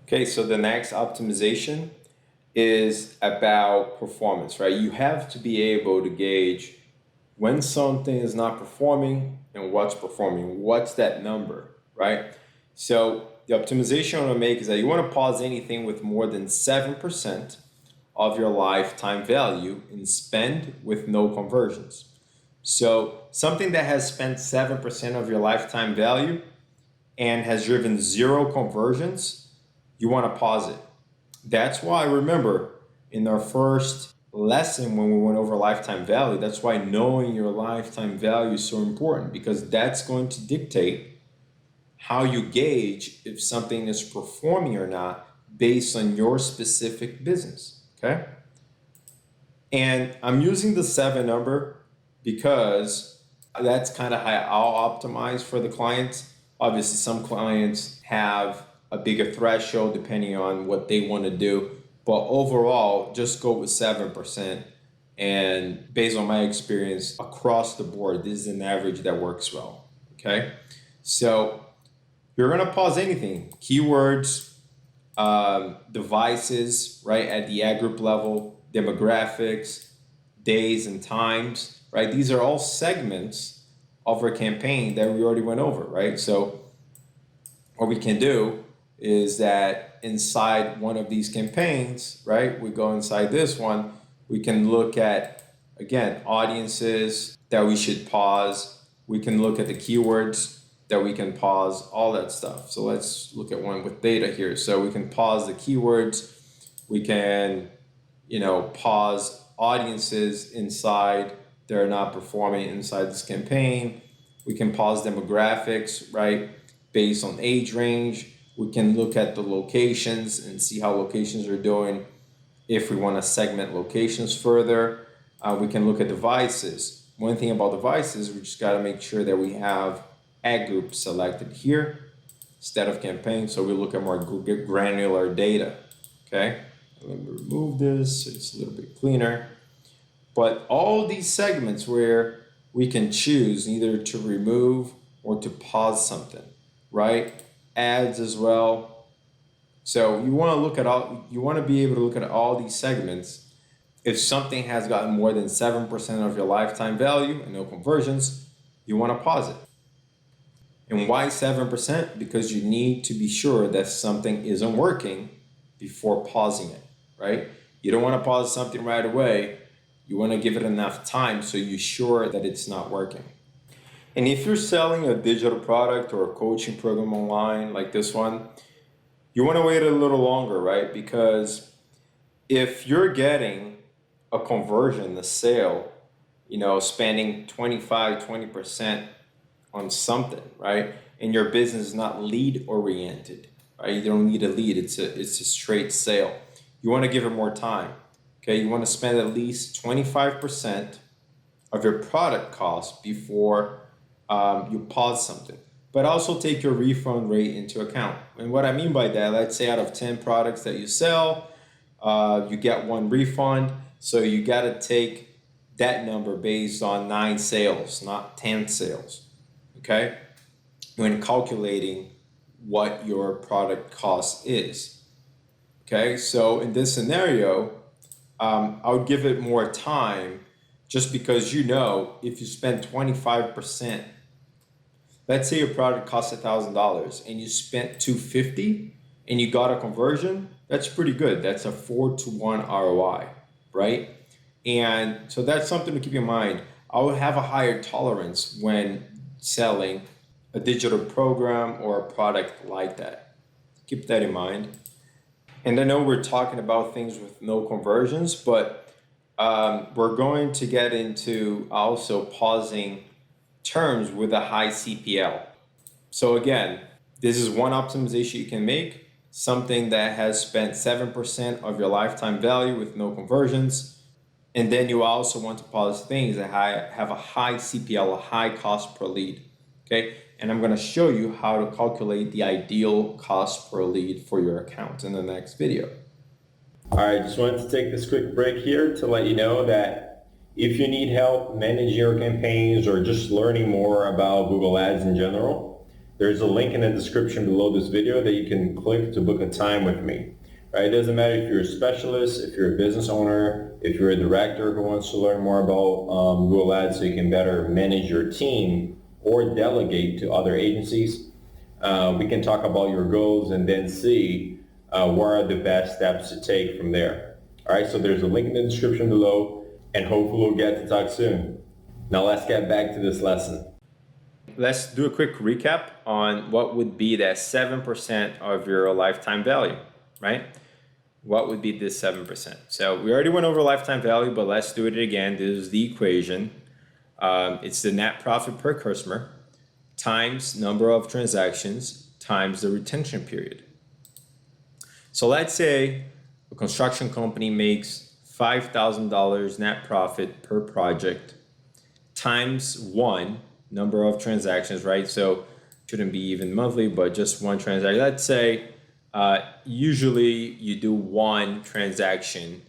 Okay, so the next optimization is about performance, right? You have to be able to gauge when something is not performing and what's performing. What's that number, right? So the optimization you want to make is that you want to pause anything with more than 7% of your lifetime value and spend with no conversions. So something that has spent 7% of your lifetime value and has driven zero conversions, you want to pause it. That's why, remember, in our first lesson when we went over lifetime value, that's why knowing your lifetime value is so important, because that's going to dictate how you gauge if something is performing or not based on your specific business. Okay? And I'm using the 7 number because that's kind of how I'll optimize for the clients. Obviously, some clients have a bigger threshold depending on what they want to do. But overall, just go with 7%. And based on my experience across the board, this is an average that works well. Okay? So you're going to pause anything, keywords, devices, right, at the ad group level, demographics, days and times, right? These are all segments of our campaign that we already went over, right? So what we can do is that inside one of these campaigns, right, we go inside this one, we can look at, again, audiences that we should pause. We can look at the keywords that we can pause, all that stuff. So let's look at one with data here. So we can pause the keywords. We can, pause audiences inside that are not performing inside this campaign. We can pause demographics, right, based on age range. We can look at the locations and see how locations are doing. If we want to segment locations further, we can look at devices. One thing about devices, we just got to make sure that we have ad group selected here instead of campaign, so we look at more granular data. Okay, let me remove this so it's a little bit cleaner. But all these segments where we can choose either to remove or to pause something, right? Ads as well. So you want to look at you want to be able to look at all these segments. If something has gotten more than 7% of your lifetime value and no conversions, you want to pause it. And why 7%? Because you need to be sure that something isn't working before pausing it, right? You don't want to pause something right away. You want to give it enough time so you're sure that it's not working. And if you're selling a digital product or a coaching program online like this one, you want to wait a little longer, right? Because if you're getting a conversion, a sale, spending 20% on something, right? And your business is not lead oriented, right? You don't need a lead. It's a straight sale. You want to give it more time. Okay, you want to spend at least 25% of your product cost before you pause something. But also take your refund rate into account. And what I mean by that, let's say out of 10 products that you sell, you get 1 refund. So you got to take that number based on 9 sales, not 10 sales. Okay, when calculating what your product cost is. Okay, so in this scenario, I would give it more time just because if you spend 25%, let's say your product costs $1,000 and you spent $250 and you got a conversion, that's pretty good. That's a 4-to-1 ROI, right? And so that's something to keep in mind. I would have a higher tolerance when selling a digital program or a product like that. Keep that in mind. And I know we're talking about things with no conversions, but we're going to get into also pausing terms with a high CPL. So again, this is one optimization you can make, something that has spent 7% of your lifetime value with no conversions. And then you also want to pause things that have a high CPL, a high cost per lead. Okay, and I'm going to show you how to calculate the ideal cost per lead for your account in the next video. All right, just wanted to take this quick break here to let you know that if you need help managing your campaigns or just learning more about Google Ads in general, There's a link in the description below this video that you can click to book a time with me. Right? It doesn't matter if you're a specialist, if you're a business owner, if you're a director who wants to learn more about Google Ads so you can better manage your team or delegate to other agencies. We can talk about your goals and then see what are the best steps to take from there. All right, so there's a link in the description below, and hopefully we'll get to talk soon. Now let's get back to this lesson. Let's do a quick recap on what would be that 7% of your lifetime value, right? What would be this 7%? So we already went over lifetime value, but let's do it again. This is the equation. It's the net profit per customer times number of transactions times the retention period. So let's say a construction company makes $5,000 net profit per project times one number of transactions, right? So shouldn't be even monthly, but just one transaction. Let's say usually you do one transaction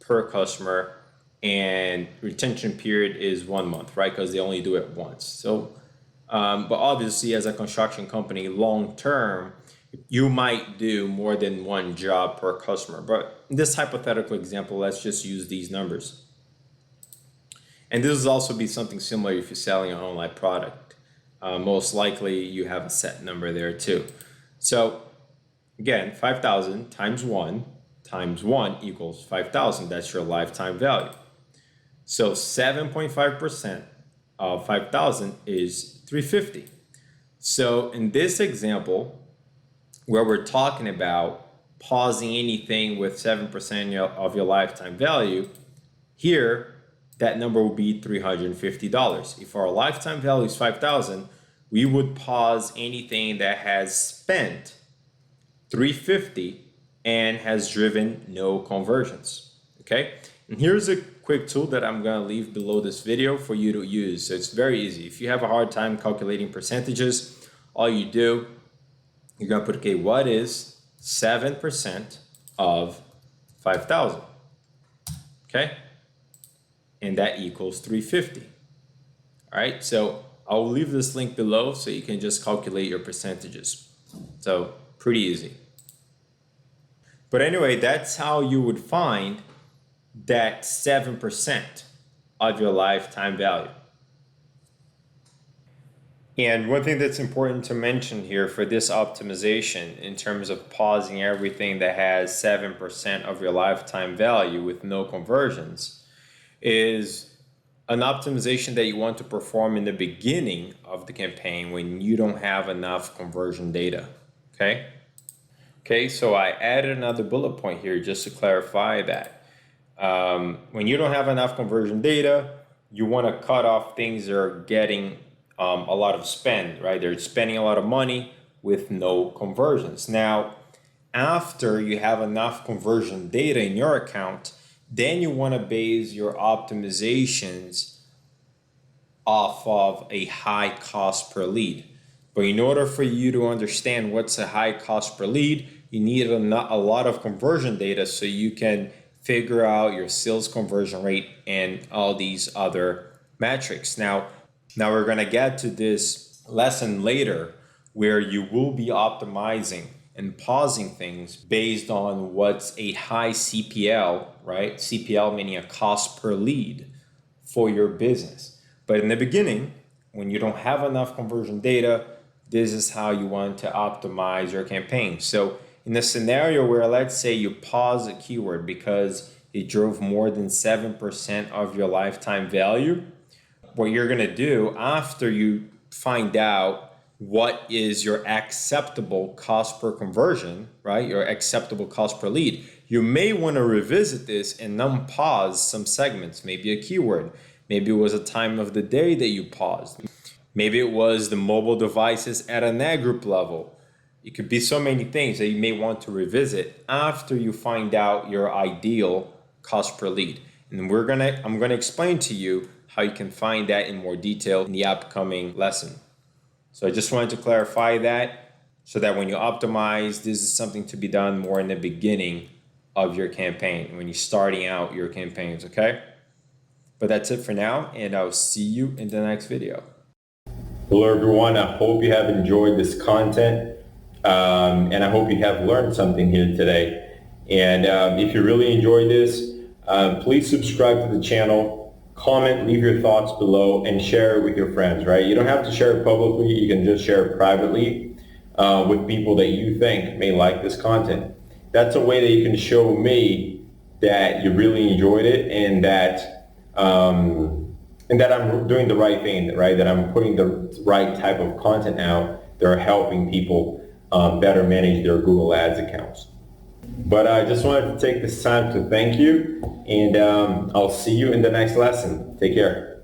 per customer and retention period is 1 month, right? Because they only do it once. So, but obviously as a construction company, long term, you might do more than one job per customer. But in this hypothetical example, let's just use these numbers. And this will also be something similar if you're selling an online product. Most likely you have a set number there too. So again, 5,000 times 1 equals 5,000. That's your lifetime value. So 7.5% of 5,000 is 350. So in this example, where we're talking about pausing anything with 7% of your lifetime value, here that number will be $350. If our lifetime value is 5,000, we would pause anything that has spent $350 and has driven no conversions. Okay, and here's a quick tool that I'm going to leave below this video for you to use. So it's very easy. If you have a hard time calculating percentages, all you do, you're going to put, okay, what is 7% of 5,000? Okay, and that equals 350. All right, so I'll leave this link below so you can just calculate your percentages. So pretty easy. But anyway, that's how you would find that 7% of your lifetime value. And one thing that's important to mention here for this optimization in terms of pausing everything that has 7% of your lifetime value with no conversions is an optimization that you want to perform in the beginning of the campaign when you don't have enough conversion data, okay? Okay, so I added another bullet point here just to clarify that. When you don't have enough conversion data, you want to cut off things that are getting a lot of spend, right? They're spending a lot of money with no conversions. Now, after you have enough conversion data in your account, then you want to base your optimizations off of a high cost per lead. But in order for you to understand what's a high cost per lead, you need a lot of conversion data so you can figure out your sales conversion rate and all these other metrics. Now we're going to get to this lesson later where you will be optimizing and pausing things based on what's a high CPL, right? CPL meaning a cost per lead for your business. But in the beginning, when you don't have enough conversion data, this is how you want to optimize your campaign. So in a scenario where let's say you pause a keyword because it drove more than 7% of your lifetime value, what you're going to do after you find out what is your acceptable cost per conversion, right? Your acceptable cost per lead. You may want to revisit this and unpause some segments, maybe a keyword. Maybe it was a time of the day that you paused. Maybe it was the mobile devices at an ad group level. It could be so many things that you may want to revisit after you find out your ideal cost per lead. And I'm gonna explain to you how you can find that in more detail in the upcoming lesson. So I just wanted to clarify that so that when you optimize, this is something to be done more in the beginning of your campaign, when you're starting out your campaigns, okay? But that's it for now, and I'll see you in the next video. Hello everyone, I hope you have enjoyed this content and I hope you have learned something here today. And if you really enjoyed this, please subscribe to the channel, comment, leave your thoughts below, and share it with your friends, right? You don't have to share it publicly, you can just share it privately with people that you think may like this content. That's a way that you can show me that you really enjoyed it and that I'm doing the right thing, right? That I'm putting the right type of content out that are helping people better manage their Google Ads accounts. But I just wanted to take this time to thank you, and I'll see you in the next lesson. Take care.